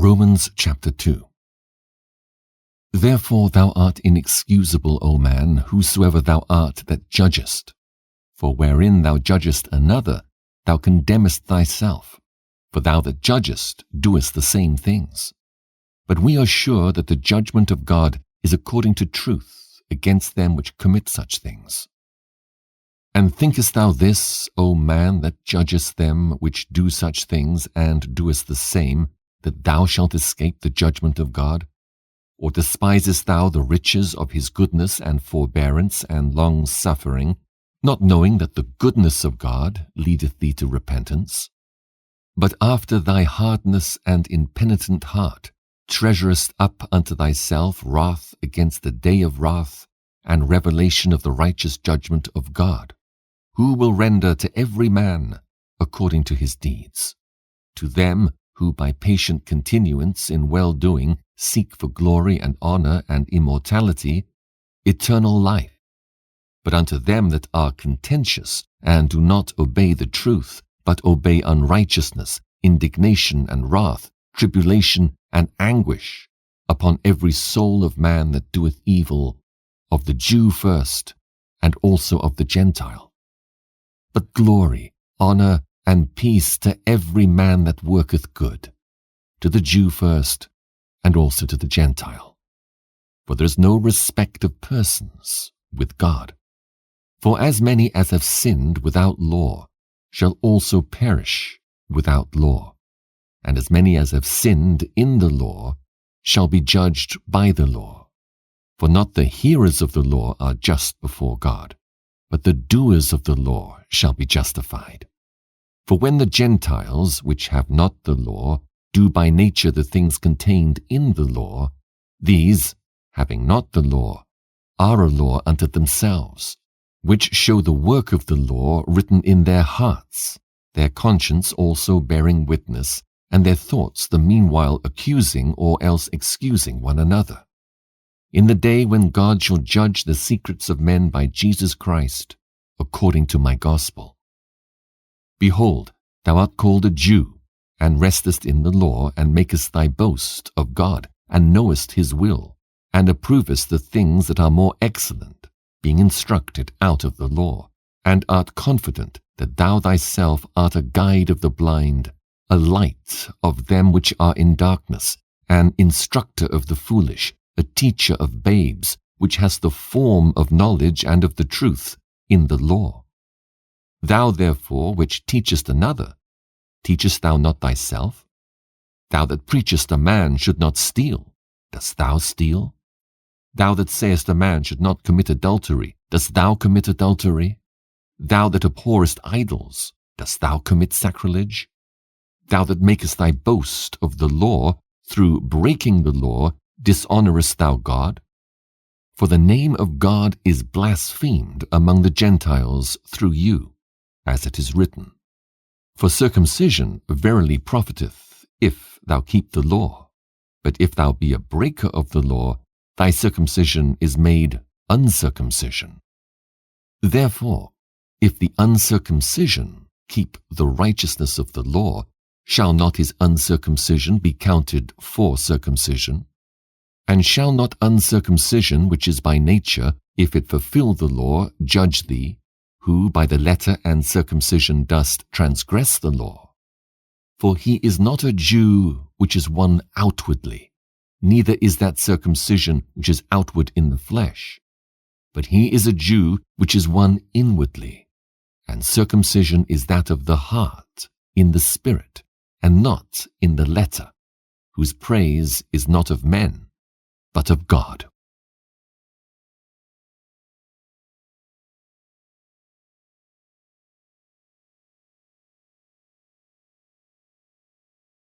Romans chapter 2. Therefore thou art inexcusable, O man, whosoever thou art that judgest. For wherein thou judgest another, thou condemnest thyself. For thou that judgest doest the same things. But we are sure that the judgment of God is according to truth against them which commit such things. And thinkest thou this, O man, that judgest them which do such things, and doest the same, that thou shalt escape the judgment of God? Or despisest thou the riches of his goodness and forbearance and long-suffering, not knowing that the goodness of God leadeth thee to repentance? But after thy hardness and impenitent heart treasurest up unto thyself wrath against the day of wrath and revelation of the righteous judgment of God, who will render to every man according to his deeds. To them who by patient continuance in well-doing seek for glory and honor and immortality, eternal life. But unto them that are contentious and do not obey the truth, but obey unrighteousness, indignation and wrath, tribulation and anguish, upon every soul of man that doeth evil, of the Jew first, and also of the Gentile. But glory, honor, and peace to every man that worketh good, to the Jew first, and also to the Gentile. For there is no respect of persons with God. For as many as have sinned without law shall also perish without law, and as many as have sinned in the law shall be judged by the law. For not the hearers of the law are just before God, but the doers of the law shall be justified. For when the Gentiles, which have not the law, do by nature the things contained in the law, these, having not the law, are a law unto themselves, which show the work of the law written in their hearts, their conscience also bearing witness, and their thoughts the meanwhile accusing or else excusing one another. In the day when God shall judge the secrets of men by Jesus Christ, according to my gospel. Behold, thou art called a Jew, and restest in the law, and makest thy boast of God, and knowest his will, and approvest the things that are more excellent, being instructed out of the law, and art confident that thou thyself art a guide of the blind, a light of them which are in darkness, an instructor of the foolish, a teacher of babes, which has the form of knowledge and of the truth in the law. Thou therefore which teachest another, teachest thou not thyself? Thou that preachest a man should not steal, dost thou steal? Thou that sayest a man should not commit adultery, dost thou commit adultery? Thou that abhorrest idols, dost thou commit sacrilege? Thou that makest thy boast of the law, through breaking the law, dishonorest thou God? For the name of God is blasphemed among the Gentiles through you, as it is written. For circumcision verily profiteth, if thou keep the law. But if thou be a breaker of the law, thy circumcision is made uncircumcision. Therefore, if the uncircumcision keep the righteousness of the law, shall not his uncircumcision be counted for circumcision? And shall not uncircumcision, which is by nature, if it fulfill the law, judge thee, who by the letter and circumcision dost transgress the law? For he is not a Jew which is one outwardly, neither is that circumcision which is outward in the flesh. But he is a Jew which is one inwardly, and circumcision is that of the heart, in the spirit, and not in the letter, whose praise is not of men, but of God.